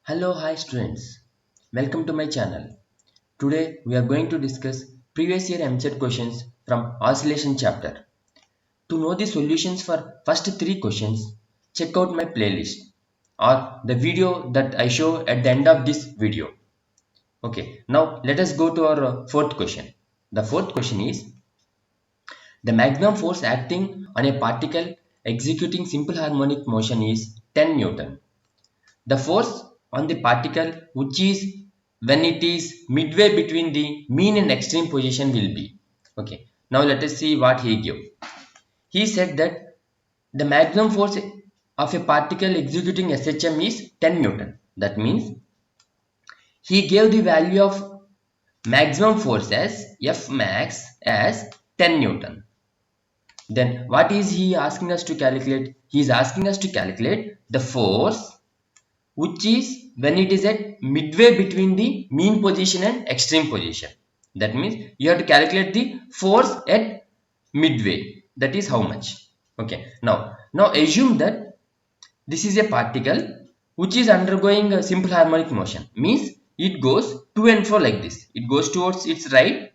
Hello, hi students. Welcome to my channel. Today we are going to discuss previous year MCET questions from oscillation chapter. To know the solutions for first 3 questions, check out my playlist or the video that I show at the end of this video. Okay, now let us go to our fourth question. The fourth question is the maximum force acting on a particle executing simple harmonic motion is 10 Newton. The force on the particle which is when it is midway between the mean and extreme position will be. Okay. Now let us see what he gave. He said that the maximum force of a particle executing SHM is 10 Newton. That means he gave the value of maximum force as F max as 10 Newton. Then what is he asking us to calculate? He is asking us to calculate the force which is when it is at midway between the mean position and extreme position. That means you have to calculate the force at midway. That is how much. Okay. Now assume that this is a particle which is undergoing a simple harmonic motion. Means it goes to and fro like this. It goes towards its right,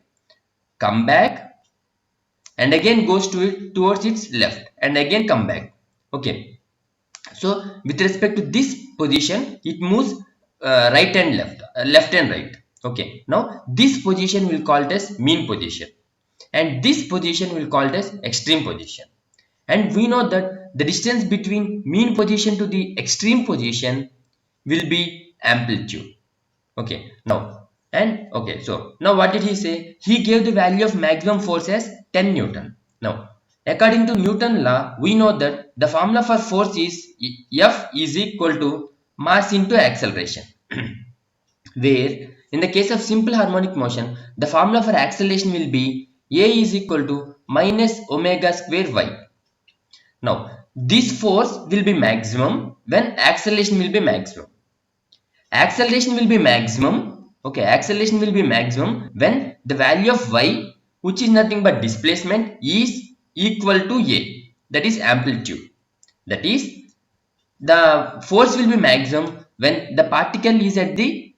come back, and again goes to it towards its left, and again come back. Okay. So with respect to this position, it moves right and left and right. Okay. Now this position will call it as mean position, and this position will call it as extreme position. And we know that the distance between mean position to the extreme position will be amplitude. Okay. So now what did he say? He gave the value of maximum force as 10 Newton. Now, according to Newton law, we know that the formula for force is F is equal to mass into acceleration. Where in the case of simple harmonic motion, the formula for acceleration will be A is equal to minus omega square y. Now, this force will be maximum when acceleration will be maximum. Acceleration will be maximum. Okay, acceleration will be maximum when the value of y, which is nothing but displacement, is equal to a, that is amplitude. That is, the force will be maximum when the particle is at the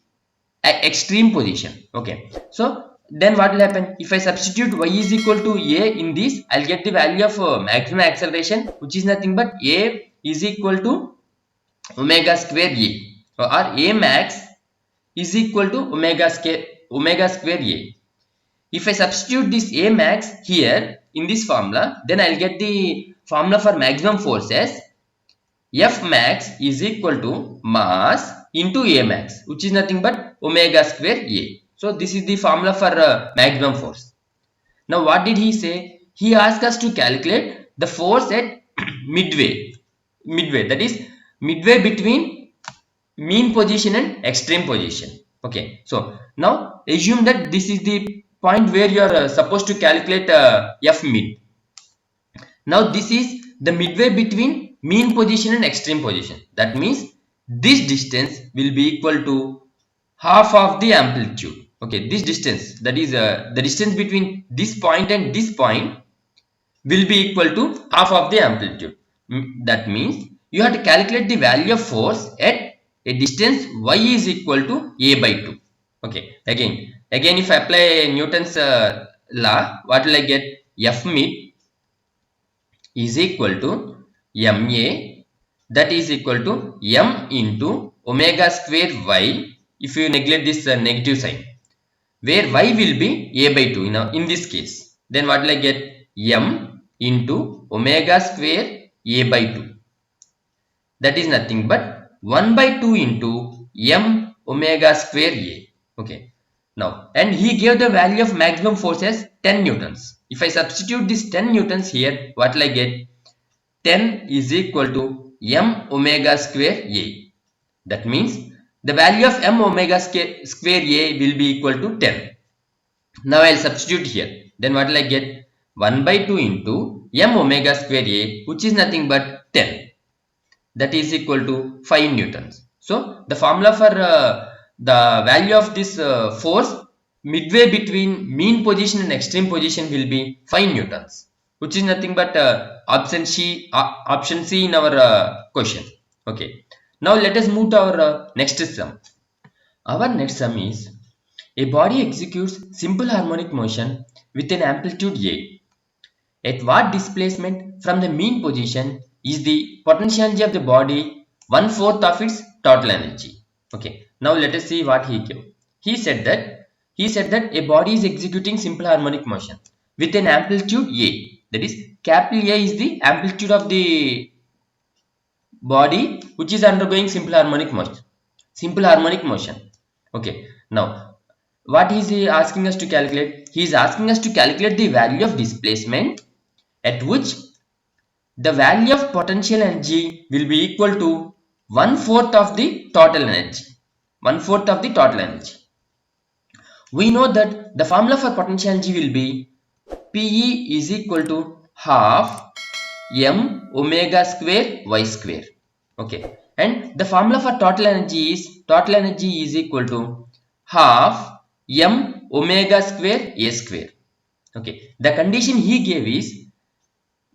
extreme position. Okay, so then what will happen? If I substitute y is equal to a in this, I'll get the value of maximum acceleration, which is nothing but a is equal to omega square a, or a max is equal to omega square a. If I substitute this a max here in this formula, then I'll get the formula for maximum force as F max is equal to mass into a max, which is nothing but omega square a. So this is the formula for maximum force. Now what did he say? He asked us to calculate the force at midway, that is midway between mean position and extreme position. Okay, so now assume that this is the point where you are supposed to calculate F mid. Now this is the midway between mean position and extreme position. That means this distance will be equal to half of the amplitude. Okay, this distance, that is the distance between this point and this point, will be equal to half of the amplitude. That means you have to calculate the value of force at a distance y is equal to a by 2. Okay, again if I apply Newton's law, what will I get? F mid is equal to ma, that is equal to m into omega square y, if you neglect this negative sign, where y will be a by 2 in this case. Then what will I get? M into omega square a by 2, that is nothing but 1 by 2 into m omega square a. Okay, now and he gave the value of maximum force as 10 newtons. If I substitute this 10 newtons here, what will I get? 10 is equal to m omega square a. That means the value of m omega square a will be equal to 10. Now I'll substitute here. Then what will I get? 1 by 2 into m omega square a, which is nothing but 10. That is equal to 5 newtons. So the formula for the value of this force midway between mean position and extreme position will be 5 newtons, which is nothing but option C in our question. Okay. Now let us move to our next sum. Our next sum is a body executes simple harmonic motion with an amplitude A. At what displacement from the mean position is the potential energy of the body 1/4 of its total energy? Okay. Now let us see what he gave. He said that a body is executing simple harmonic motion with an amplitude A. That is, capital A is the amplitude of the body which is undergoing simple harmonic motion. Simple harmonic motion. Okay. Now what is he asking us to calculate? He is asking us to calculate the value of displacement at which the value of potential energy will be equal to 1/4 of the total energy. 1/4 of the total energy. We know that the formula for potential energy will be PE is equal to half m omega square y square. Okay. And the formula for total energy is equal to half m omega square a square. Okay. The condition he gave is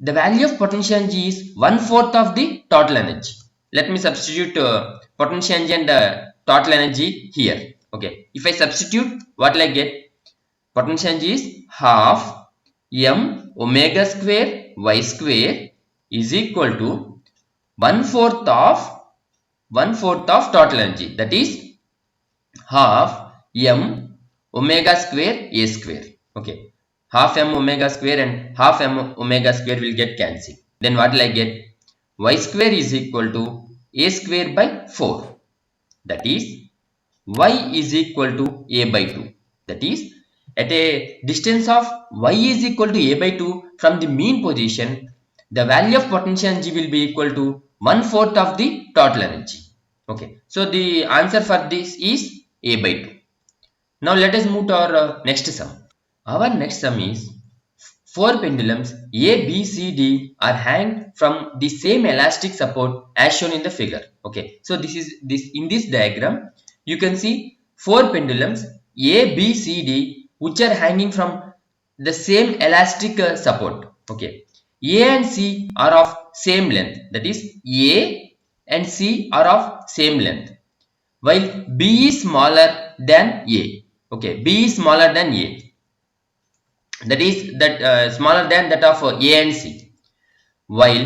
the value of potential energy is 1/4 of the total energy. Let me substitute potential energy and total energy here. Okay. If I substitute, what will I get? Potential energy is half m omega square y square is equal to 1/4 of total energy. That is half m omega square a square. Okay. Half m omega square and half m omega square will get cancelled. Then what will I get? Y square is equal to a square by 4. That is y is equal to a by 2. That is, at a distance of y is equal to a by 2 from the mean position, the value of potential energy will be equal to 1/4 of the total energy. Okay. So the answer for this is a by 2. Now let us move to our next sum. Our next sum is four pendulums A, B, C, D are hanged from the same elastic support as shown in the figure. Okay, so in this diagram you can see four pendulums A, B, C, D which are hanging from the same elastic support. Okay, A and C are of same length. That is, A and C are of same length, while B is smaller than A. Okay, B is smaller than A. That is smaller than that of A and C, while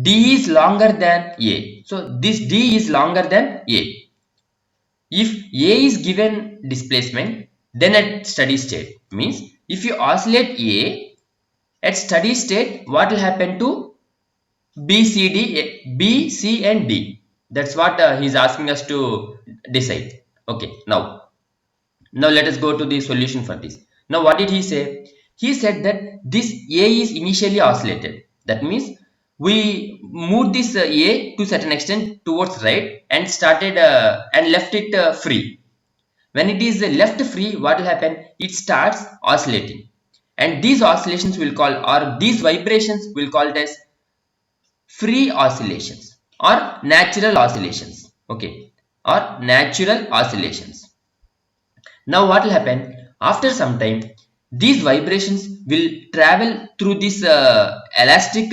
D is longer than A. So this D is longer than A. If A is given displacement, then at steady state, means if you oscillate A at steady state, what will happen to B, C and D? That's what he is asking us to decide. Okay, now let us go to the solution for this. Now what did he say? He said that this A is initially oscillated. That means we moved this A to certain extent towards right and started and left it free. When it is left free, what will happen? It starts oscillating, and these oscillations will call, or these vibrations will call it as free oscillations or natural oscillations. Okay, or natural oscillations. Now what will happen? After some time, these vibrations will travel through this elastic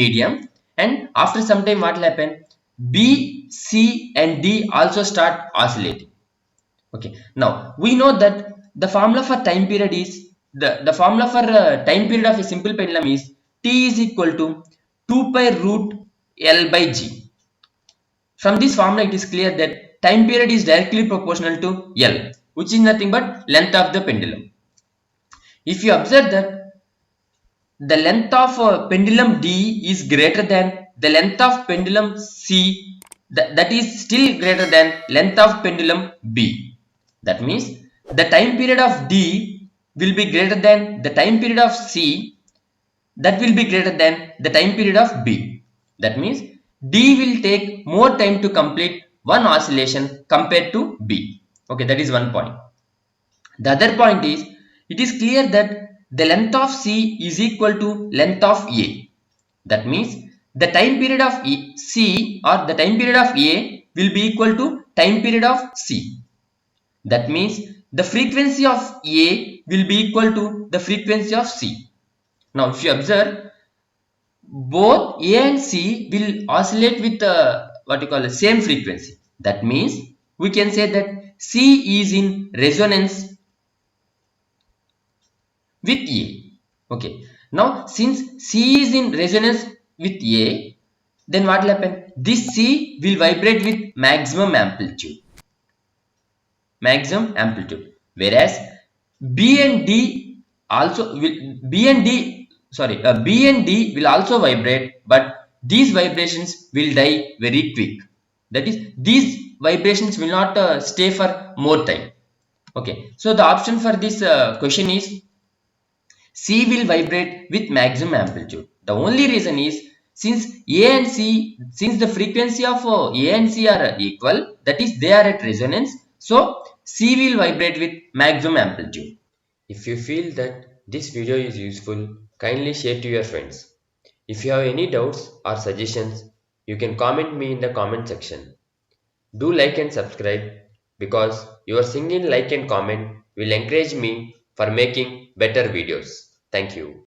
medium, and after some time what will happen? B, C and D also start oscillating. Okay. Now we know that the formula for time period is the formula for time period of a simple pendulum is T is equal to 2 pi root L by G. From this formula, it is clear that time period is directly proportional to L, which is nothing but length of the pendulum. If you observe that the length of pendulum D is greater than the length of pendulum C, that is still greater than length of pendulum B. That means the time period of D will be greater than the time period of C, that will be greater than the time period of B. That means D will take more time to complete one oscillation compared to B. Okay, that is one point. The other point is, it is clear that the length of C is equal to length of A. That means the time period of C or the time period of A will be equal to time period of C. That means the frequency of A will be equal to the frequency of C. Now if you observe, both A and C will oscillate with what you call the same frequency. That means we can say that C is in resonance with A. Okay. Now since C is in resonance with A, then what will happen? This C will vibrate with maximum amplitude. Maximum amplitude. Whereas B and D also will B and D will also vibrate, but these vibrations will die very quick. That is, these vibrations will not stay for more time. Okay, so the option for this question is C will vibrate with maximum amplitude. The only reason is since since the frequency of A and C are equal, that is they are at resonance, so C will vibrate with maximum amplitude. If you feel that this video is useful, kindly share to your friends. If you have any doubts or suggestions, you can comment me in the comment section. Do like and subscribe because your single like and comment will encourage me for making better videos. Thank you.